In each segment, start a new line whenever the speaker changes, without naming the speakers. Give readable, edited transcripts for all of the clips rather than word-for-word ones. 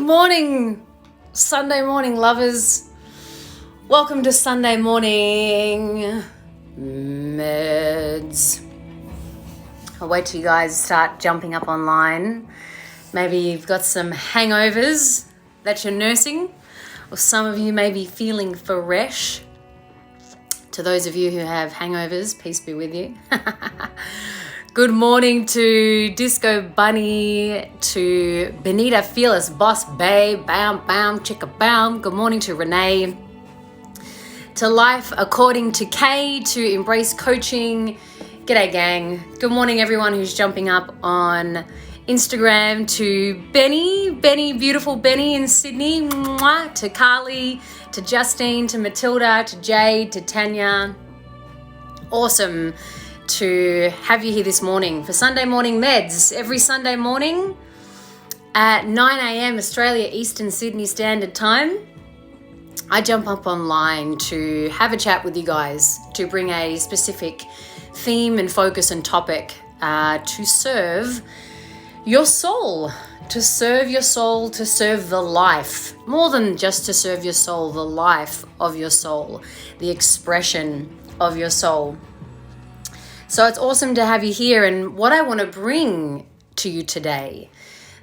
morning, Sunday morning lovers. Welcome to Sunday morning meds. I'll wait till you guys start jumping up online. Maybe you've got some hangovers that you're nursing, or some of you may be feeling fresh. To those of you who have hangovers, peace be with you. Good morning to Disco Bunny, to Benita Fearless Boss Babe, bam, bam, chicka bam. Good morning to Renee, to Life According to Kay, to Embrace Coaching. G'day gang. Good morning everyone who's jumping up on Instagram, to Benny, beautiful Benny in Sydney, mwah, to Carly, to Justine, to Matilda, to Jade, to Tanya. Awesome to have you here this morning for Sunday Morning Meds. Every Sunday morning at 9 a.m. Australia Eastern Sydney Standard Time, I jump up online to have a chat with you guys, to bring a specific theme and focus and topic to serve your soul, to serve your soul, to serve the life, more than just to serve your soul, the life of your soul, the expression of your soul. So it's awesome to have you here, and what I want to bring to you today,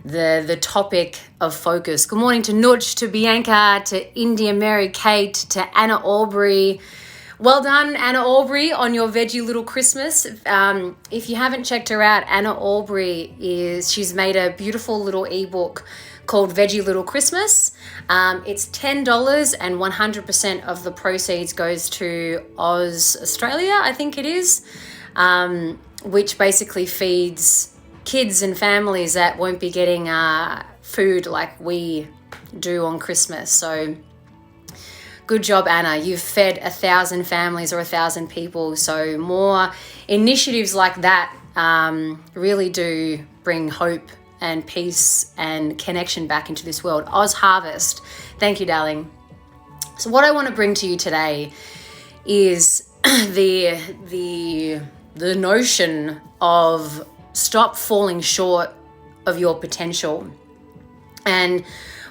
the topic of focus. Good morning to Nudge, to Bianca, to India Mary Kate, to Anna Aubrey. Well done, Anna Aubrey, on your Veggie Little Christmas. If you haven't checked her out, Anna Aubrey she's made a beautiful little ebook called Veggie Little Christmas. It's $10 and 100% of the proceeds goes to Oz Australia, I think it is. Which basically feeds kids and families that won't be getting food like we do on Christmas. So good job, Anna. You've fed 1,000 families or 1,000 people. So more initiatives like that really do bring hope and peace and connection back into this world. Oz Harvest. Thank you, darling. So what I want to bring to you today is the notion of stop falling short of your potential. And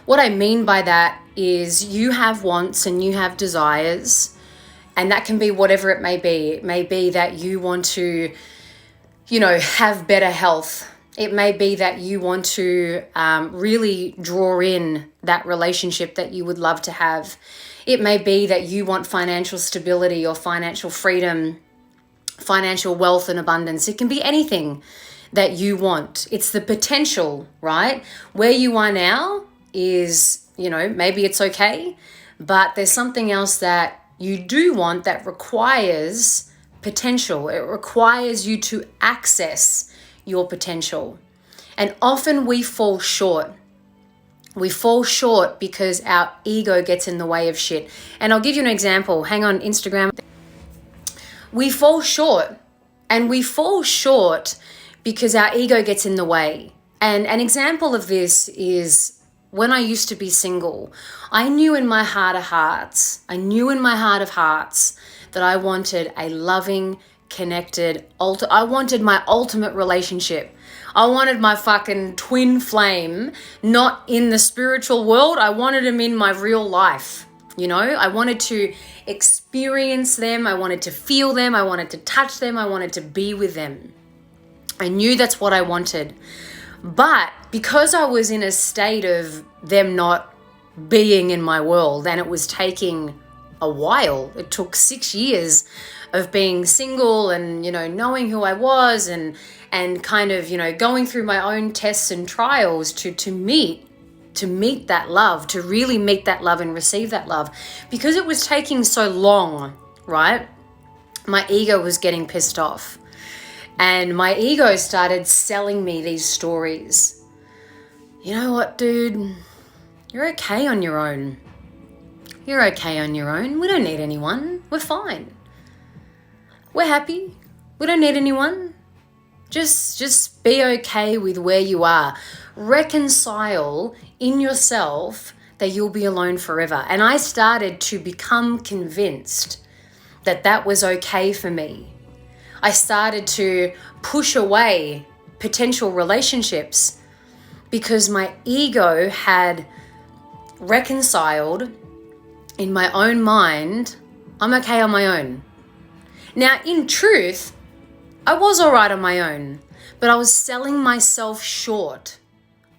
what I mean by that is you have wants and you have desires, and that can be whatever it may be. It may be that you want to, have better health. It may be that you want to really draw in that relationship that you would love to have. It may be that you want financial stability or financial freedom, financial wealth and abundance. It can be anything that you want. It's the potential, right? Where you are now is, maybe it's okay, but there's something else that you do want that requires potential. It requires you to access your potential. And often we fall short. We fall short because our ego gets in the way of shit. And I'll give you an example. Hang on, Instagram. We fall short, and we fall short because our ego gets in the way. And an example of this is when I used to be single. I knew in my heart of hearts that I wanted a loving, connected, I wanted my ultimate relationship. I wanted my fucking twin flame, not in the spiritual world. I wanted him in my real life. I wanted to experience them. I wanted to feel them. I wanted to touch them. I wanted to be with them. I knew that's what I wanted. But because I was in a state of them not being in my world, and it was taking a while, it took 6 years of being single and, knowing who I was and kind of, going through my own tests and trials to meet that love, to really meet that love and receive that love. Because it was taking so long, right? My ego was getting pissed off. And my ego started selling me these stories. You know what, dude? You're okay on your own. You're okay on your own. We don't need anyone. We're fine. We're happy. We don't need anyone. Just be okay with where you are. Reconcile in yourself that you'll be alone forever. And I started to become convinced that that was okay for me. I started to push away potential relationships because my ego had reconciled in my own mind, I'm okay on my own. Now, in truth, I was all right on my own, but I was selling myself short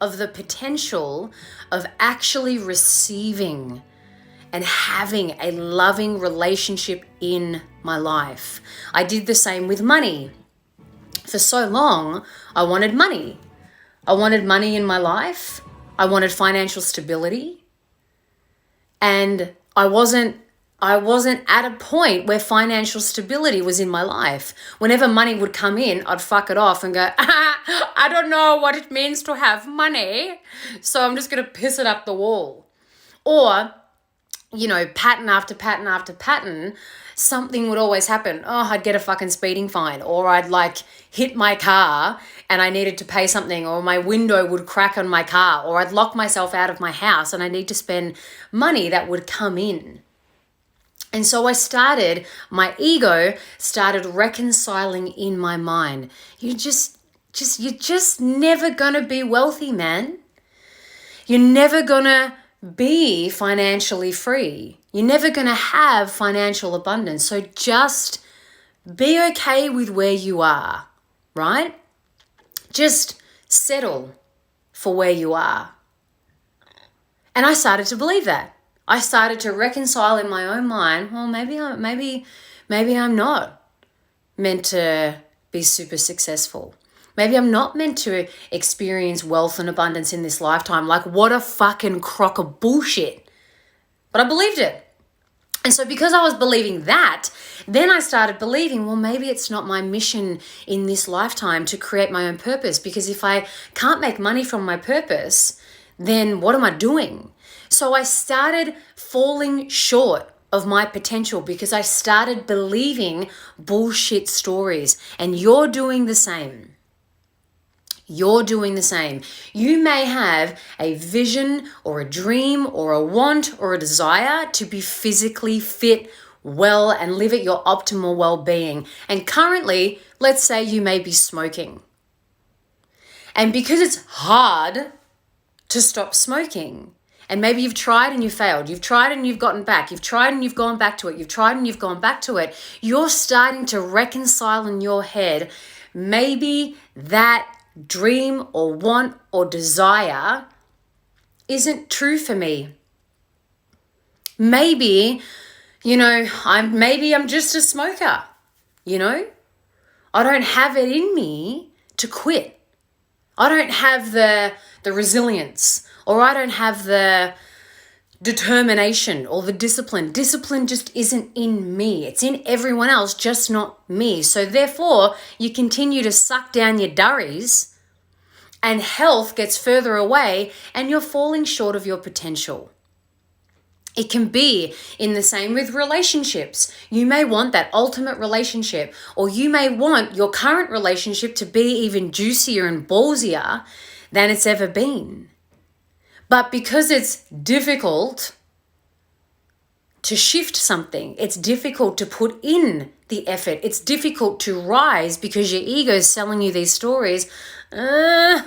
of the potential of actually receiving and having a loving relationship in my life. I did the same with money. For so long, I wanted money. I wanted money in my life. I wanted financial stability. And I wasn't at a point where financial stability was in my life. Whenever money would come in, I'd fuck it off and go, I don't know what it means to have money, so I'm just going to piss it up the wall. Or, pattern after pattern after pattern, something would always happen. Oh, I'd get a fucking speeding fine, or I'd hit my car and I needed to pay something, or my window would crack on my car, or I'd lock myself out of my house and I need to spend money that would come in. And so my ego started reconciling in my mind. You're just never gonna be wealthy, man. You're never gonna be financially free. You're never gonna have financial abundance. So just be okay with where you are, right? Just settle for where you are. And I started to believe that. I started to reconcile in my own mind, well, maybe I'm not meant to be super successful. Maybe I'm not meant to experience wealth and abundance in this lifetime. What a fucking crock of bullshit. But I believed it. And so because I was believing that, then I started believing, well, maybe it's not my mission in this lifetime to create my own purpose, because if I can't make money from my purpose, then what am I doing? So I started falling short of my potential because I started believing bullshit stories. And you're doing the same. You're doing the same. You may have a vision or a dream or a want or a desire to be physically fit, well, and live at your optimal well-being. And currently, let's say you may be smoking. And because it's hard to stop smoking, and maybe you've tried and you failed. You've tried and you've gotten back. You've tried and you've gone back to it. You've tried and you've gone back to it. You're starting to reconcile in your head, maybe that dream or want or desire isn't true for me. Maybe, I'm just a smoker, I don't have it in me to quit. I don't have the resilience, or I don't have the determination or the discipline. Discipline just isn't in me. It's in everyone else, just not me. So therefore, you continue to suck down your durries and health gets further away and you're falling short of your potential. It can be in the same with relationships. You may want that ultimate relationship, or you may want your current relationship to be even juicier and ballsier than it's ever been. But because it's difficult to shift something, it's difficult to put in the effort, it's difficult to rise because your ego is selling you these stories. I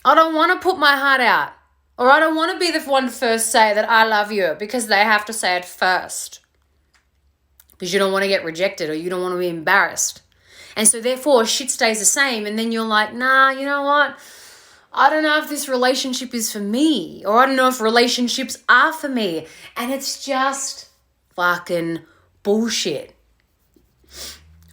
don't want to put my heart out. Or I don't want to be the one to first say that I love you, because they have to say it first. Because you don't want to get rejected, or you don't want to be embarrassed. And so therefore shit stays the same, and then you're like, nah, you know what? I don't know if this relationship is for me, or I don't know if relationships are for me. And it's just fucking bullshit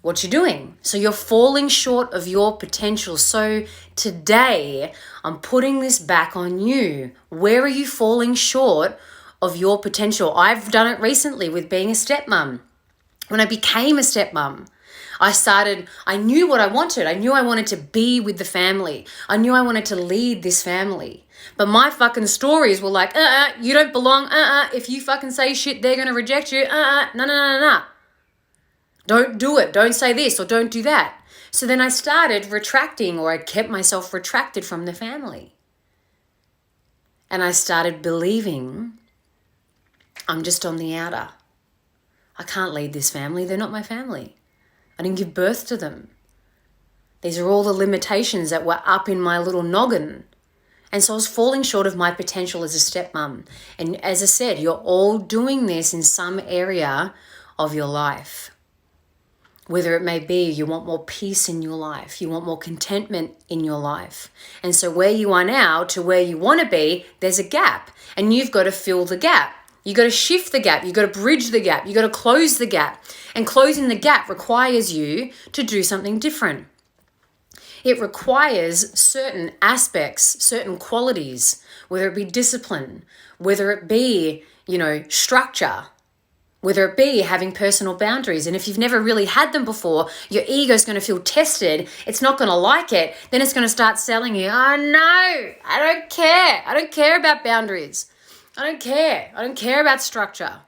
what you're doing. So you're falling short of your potential. So today, I'm putting this back on you. Where are you falling short of your potential? I've done it recently with being a stepmom. When I became a stepmom, I knew what I wanted. I knew I wanted to be with the family. I knew I wanted to lead this family. But my fucking stories were like, you don't belong. If you fucking say shit, they're going to reject you. No. Don't do it. Don't say this or don't do that. So then I started retracting, or I kept myself retracted from the family. And I started believing I'm just on the outer. I can't lead this family. They're not my family. I didn't give birth to them. These are all the limitations that were up in my little noggin. And so I was falling short of my potential as a stepmom. And as I said, you're all doing this in some area of your life. Whether it may be you want more peace in your life, you want more contentment in your life. And so where you are now to where you want to be, there's a gap. And you've got to fill the gap. You've got to shift the gap. You've got to bridge the gap. You've got to close the gap. And closing the gap requires you to do something different. It requires certain aspects, certain qualities, whether it be discipline, whether it be, structure, whether it be having personal boundaries. And if you've never really had them before, your ego's going to feel tested. It's not going to like it. Then it's going to start selling you, oh no, I don't care. I don't care about boundaries. I don't care. I don't care about structure.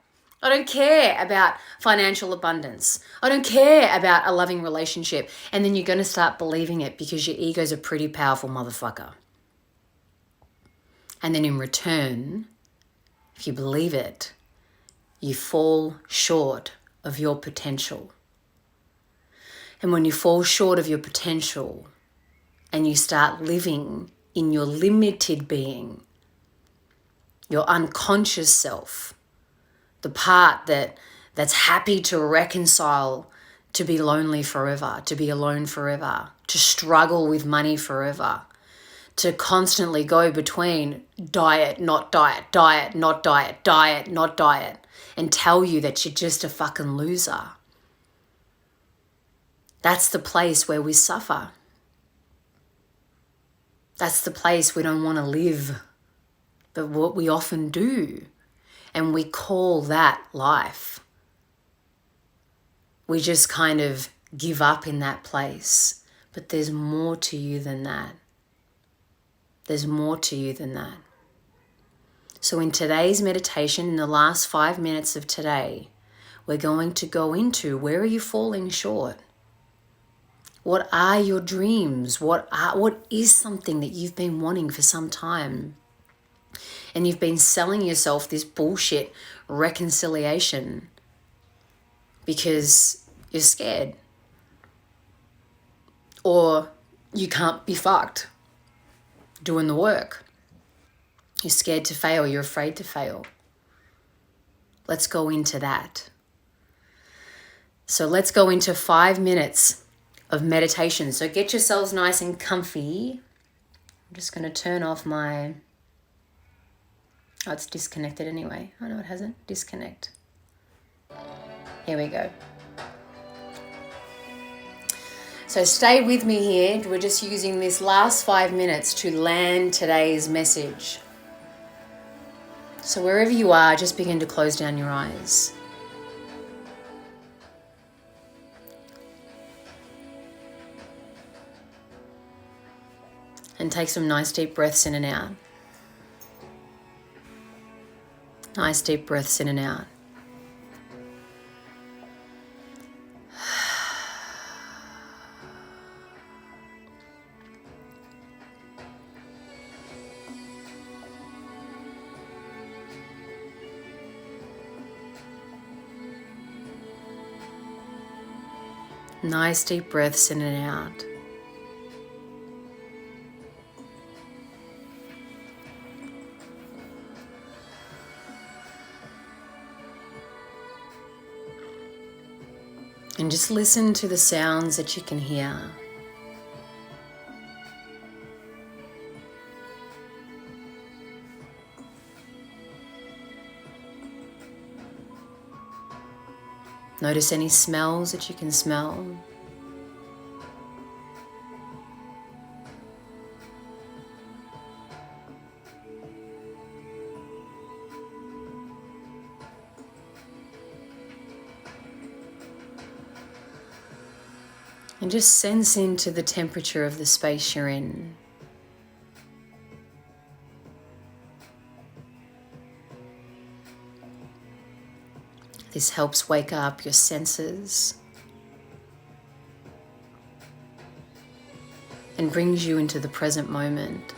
I don't care about financial abundance. I don't care about a loving relationship. And then you're going to start believing it because your ego's a pretty powerful motherfucker. And then in return, if you believe it, you fall short of your potential. And when you fall short of your potential and you start living in your limited being, your unconscious self, the part that's happy to reconcile to be lonely forever, to be alone forever, to struggle with money forever, to constantly go between diet, not diet, diet, not diet, diet, not diet, and tell you that you're just a fucking loser. That's the place where we suffer. That's the place we don't want to live, but what we often do. And we call that life. We just kind of give up in that place. But there's more to you than that. There's more to you than that. So in today's meditation, in the last 5 minutes of today, we're going to go into where are you falling short? What are your dreams? What is something that you've been wanting for some time? And you've been selling yourself this bullshit reconciliation because you're scared. Or you can't be fucked doing the work. You're scared to fail. You're afraid to fail. Let's go into that. So let's go into 5 minutes of meditation. So get yourselves nice and comfy. I'm just going to turn off my... Oh, it's disconnected anyway. Oh, no, it hasn't. Disconnect. Here we go. So stay with me here. We're just using this last 5 minutes to land today's message. So wherever you are, just begin to close down your eyes. And take some nice deep breaths in and out. Nice deep breaths in and out. Nice deep breaths in and out. And just listen to the sounds that you can hear. Notice any smells that you can smell. And just sense into the temperature of the space you're in. This helps wake up your senses and brings you into the present moment.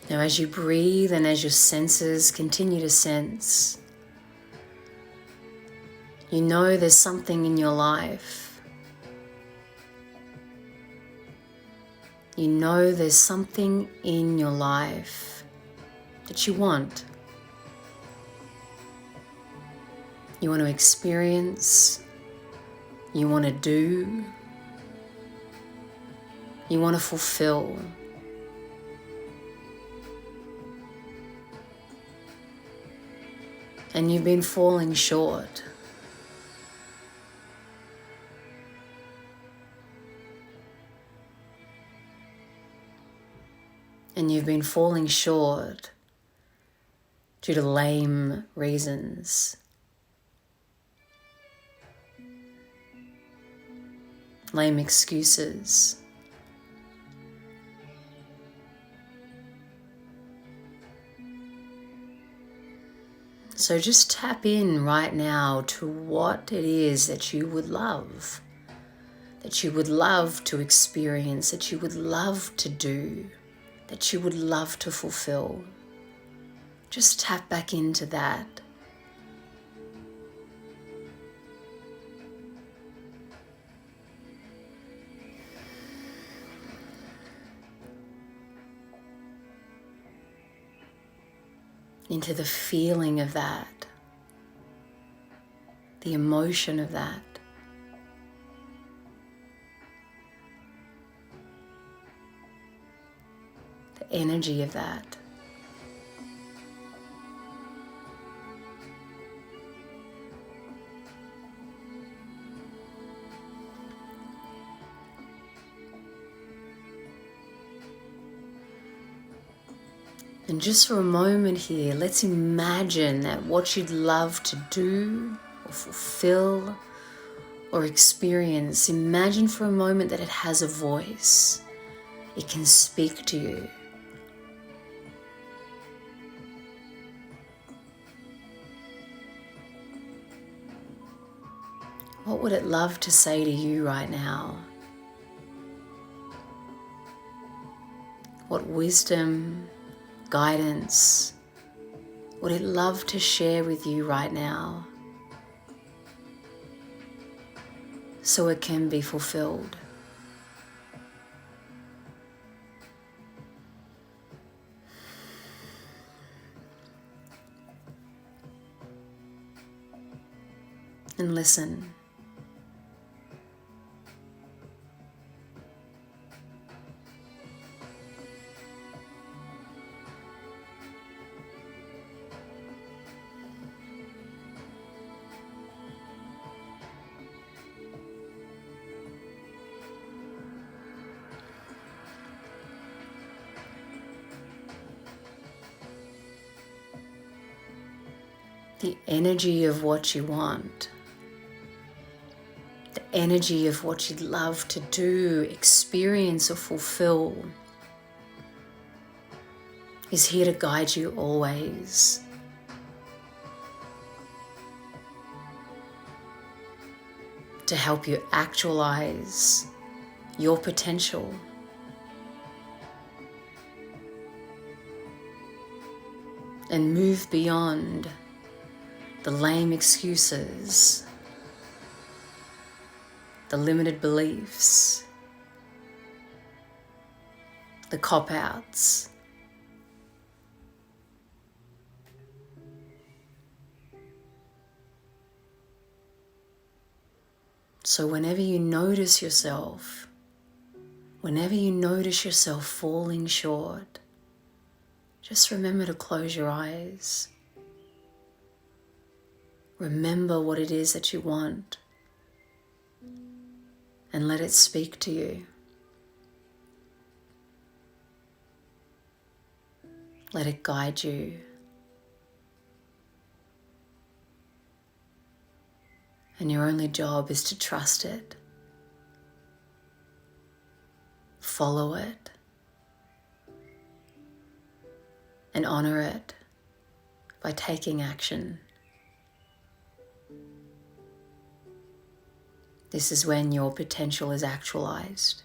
Now, as you breathe and as your senses continue to sense, you know there's something in your life. You know there's something in your life that you want. You want to experience, you want to do, you want to fulfill. And you've been falling short. And you've been falling short due to lame reasons. Lame excuses. So just tap in right now to what it is that you would love to experience, that you would love to do, that you would love to fulfill. Just tap back into that. Into the feeling of that, the emotion of that. The energy of that. And just for a moment here, let's imagine that what you'd love to do or fulfill or experience, imagine for a moment that it has a voice. It can speak to you. What would it love to say to you right now? What wisdom, guidance would it love to share with you right now so it can be fulfilled? And listen. The energy of what you want, the energy of what you'd love to do, experience, or fulfill is here to guide you always. To help you actualize your potential. And move beyond the lame excuses, the limited beliefs, the cop-outs. So whenever you notice yourself falling short, just remember to close your eyes. Remember what it is that you want and let it speak to you. Let it guide you. And your only job is to trust it, follow it, and honor it by taking action. This is when your potential is actualized.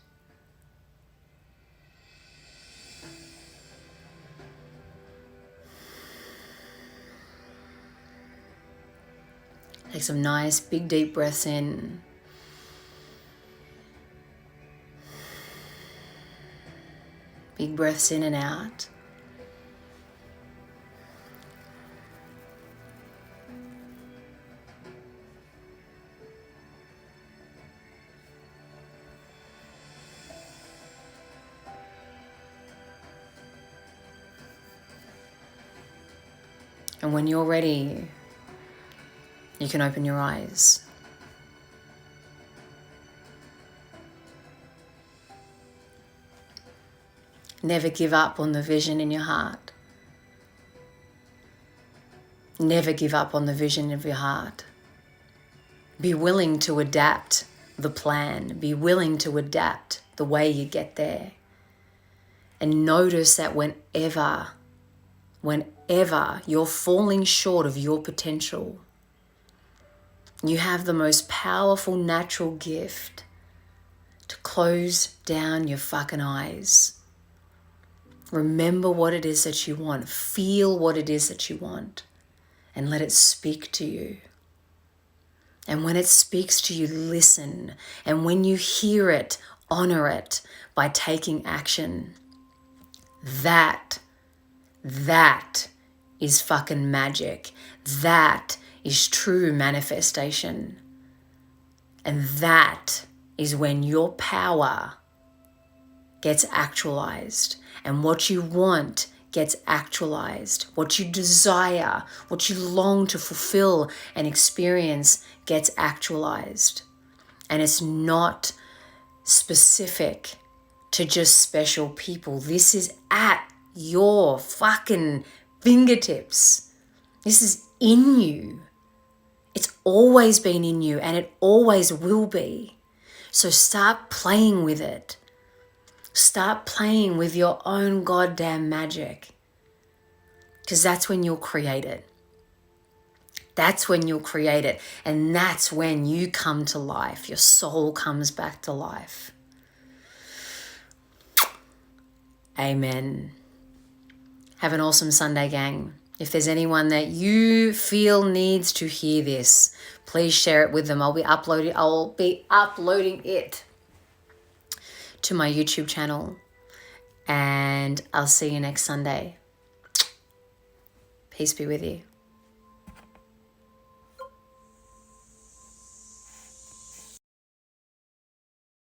Take some nice, big, deep breaths in. Big breaths in and out. And when you're ready, you can open your eyes. Never give up on the vision in your heart. Never give up on the vision of your heart. Be willing to adapt the plan. Be willing to adapt the way you get there. And notice that whenever you're falling short of your potential, you have the most powerful natural gift to close down your fucking eyes. Remember what it is that you want. Feel what it is that you want. And let it speak to you. And when it speaks to you, listen. And when you hear it, honor it by taking action. That is fucking magic. That is true manifestation. And that is when your power gets actualized. And what you want gets actualized. What you desire, what you long to fulfill and experience gets actualized. And it's not specific to just special people. This is at your fucking fingertips. This is in you. It's always been in you and it always will be. So start playing with it. Start playing with your own goddamn magic. Because that's when you'll create it. That's when you'll create it. And that's when you come to life. Your soul comes back to life. Amen. Have an awesome Sunday, gang. If there's anyone that you feel needs to hear this, please share it with them. I'll be uploading it to my YouTube channel. And I'll see you next Sunday. Peace be with you.